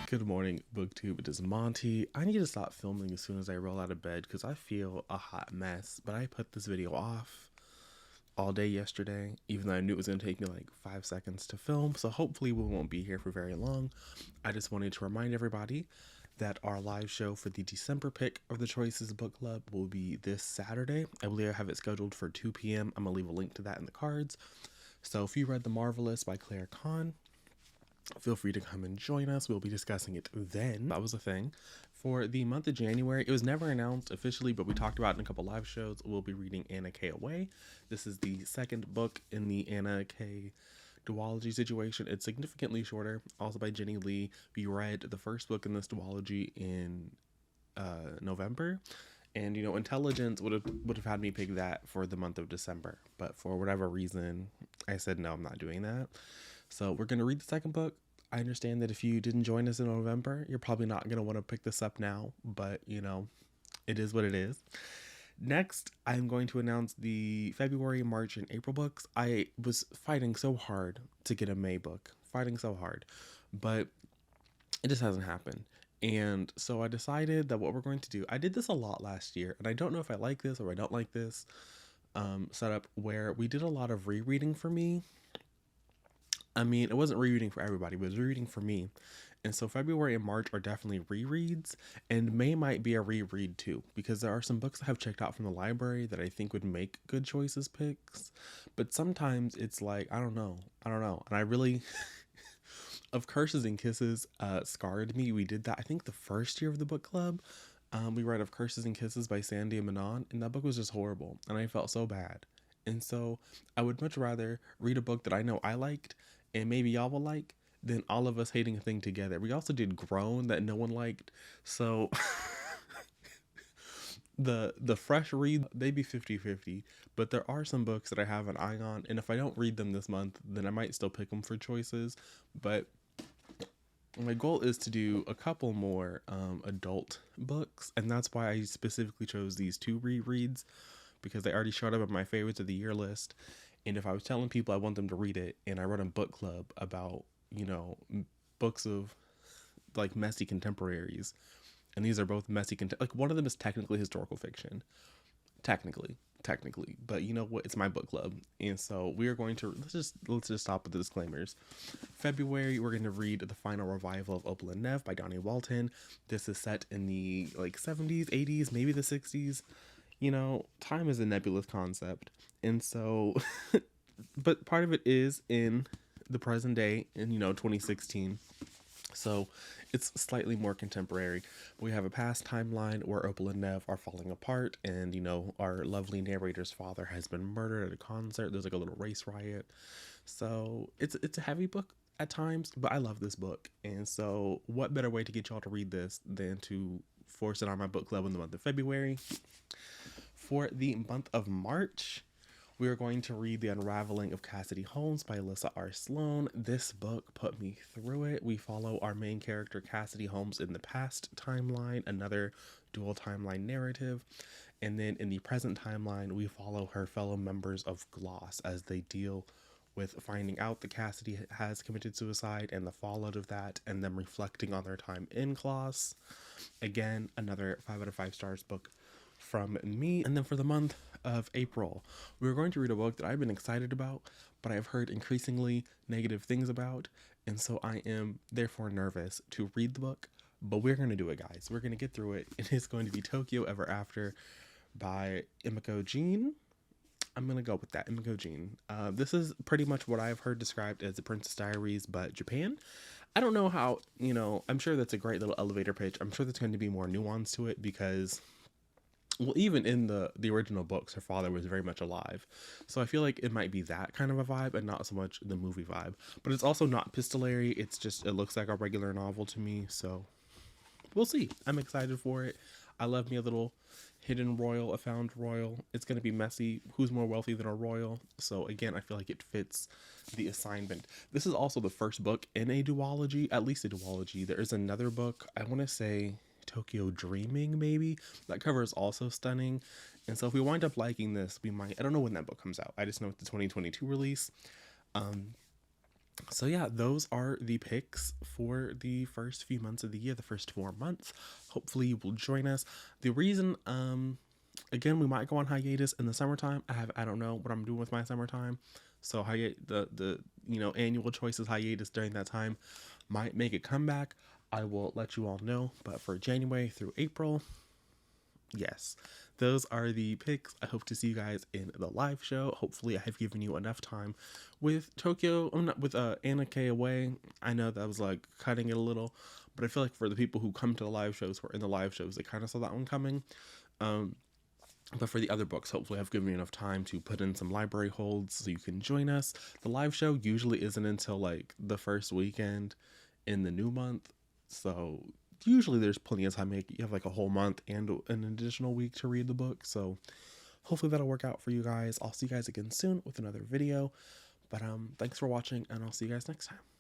Good morning, BookTube. It is Monty. I need to stop filming as soon as I roll out of bed because I feel a hot mess. But I put this video off all day yesterday, even though I knew it was going to take me like 5 seconds to film. So hopefully we won't be here for very long. I just wanted to remind everybody that our live show for the December pick of the Choices Book Club will be this Saturday. I believe I have it scheduled for 2 p.m. I'm going to leave a link to that in the cards. So if you read The Marvelous by Claire Kahn, feel free to come and join us. We'll be discussing it then. That was a thing. For the month of January, it was never announced officially, but we talked about it in a couple live shows. We'll be reading Anna K. Away. This is the second book in the Anna K. duology situation. It's significantly shorter, also by Jenny Lee. We read the first book in this duology in November. And, Intelligence would have had me pick that for the month of December. But for whatever reason, I said, no, I'm not doing that. So we're going to read the second book. I understand that if you didn't join us in November, you're probably not going to want to pick this up now. But, it is what it is. Next, I'm going to announce the February, March, and April books. I was fighting so hard to get a May book. Fighting so hard. But it just hasn't happened. And so I decided that what we're going to do, I did this a lot last year, and I don't know if I like this or I don't like this setup where we did a lot of rereading for me. I mean, it wasn't rereading for everybody, but it was rereading for me. And so February and March are definitely rereads, and May might be a reread too, because there are some books I have checked out from the library that I think would make good choices picks. But sometimes it's like, I don't know. And I really, Of Curses and Kisses scarred me. We did that, I think, the first year of the book club. We read Of Curses and Kisses by Sandy and Manon, and that book was just horrible, and I felt so bad. And so I would much rather read a book that I know I liked and maybe y'all will like than all of us hating a thing together. We also did Grown that no one liked. So the fresh read, they'd be 50-50. But there are some books that I have an eye on. And if I don't read them this month, then I might still pick them for choices. But my goal is to do a couple more adult books. And that's why I specifically chose these two rereads, because they already showed up on my favorites of the year list. And if I was telling people I want them to read it, and I run a book club about, books of like messy contemporaries, and these are both messy, like one of them is technically historical fiction, technically, but you know what? It's my book club, and so we are going to let's just stop with the disclaimers. February, we're going to read the final revival of Opal and Nev by Donnie Walton. This is set in the like 70s, 80s, maybe the 60s. Time is a nebulous concept. And so, but part of it is in the present day in, 2016. So it's slightly more contemporary. We have a past timeline where Opal and Nev are falling apart, and, our lovely narrator's father has been murdered at a concert. There's like a little race riot. So it's a heavy book at times, but I love this book. And so what better way to get y'all to read this than to force it on my book club in the month of February. For the month of March, we are going to read The Unraveling of Cassidy Holmes by Alyssa R. Sloan. This book put me through it. We follow our main character, Cassidy Holmes, in the past timeline, another dual timeline narrative. And then in the present timeline, we follow her fellow members of Gloss as they deal with finding out that Cassidy has committed suicide and the fallout of that, and them reflecting on their time in Gloss. Again, another 5 out of 5 stars book from me. And then for the month of April, we're going to read a book that I've been excited about, but I've heard increasingly negative things about, and so I am therefore nervous to read the book. But we're going to do it, guys. We're going to get through it. It is going to be Tokyo Ever After by Emiko Jean. I'm going to go with that, Emiko Jean. This is pretty much what I've heard described as the Princess Diaries, but Japan. I don't know how, I'm sure that's a great little elevator pitch. I'm sure there's going to be more nuance to it because, well, even in the original books, her father was very much alive. So I feel like it might be that kind of a vibe and not so much the movie vibe. But it's also not epistolary. It's just, it looks like a regular novel to me. So we'll see. I'm excited for it. I love me a little hidden royal, a found royal. It's going to be messy. Who's more wealthy than a royal? So again, I feel like it fits the assignment. This is also the first book in a duology, at least a duology. There is another book, I want to say Tokyo Dreaming, maybe. That cover is also stunning. And so if we wind up liking this, we might, I don't know when that book comes out. I just know it's the 2022 release. So yeah, those are the picks for the first few months of the year, the first 4 months. Hopefully you will join us. The reason, again, we might go on hiatus in the summertime. I don't know what I'm doing with my summertime. So the annual choices hiatus during that time might make a comeback. I will let you all know. But for January through April, yes, those are the picks. I hope to see you guys in the live show. Hopefully I have given you enough time with Tokyo. I'm not with Anna K away. I know that was like cutting it a little, but I feel like for the people who come to the live shows, who are in the live shows, they kind of saw that one coming. But for the other books, hopefully I've given you enough time to put in some library holds so you can join us. The live show usually isn't until like the first weekend in the new month. So usually there's plenty of time. You have like a whole month and an additional week to read the book. So hopefully that'll work out for you guys. I'll see you guys again soon with another video. But thanks for watching, and I'll see you guys next time.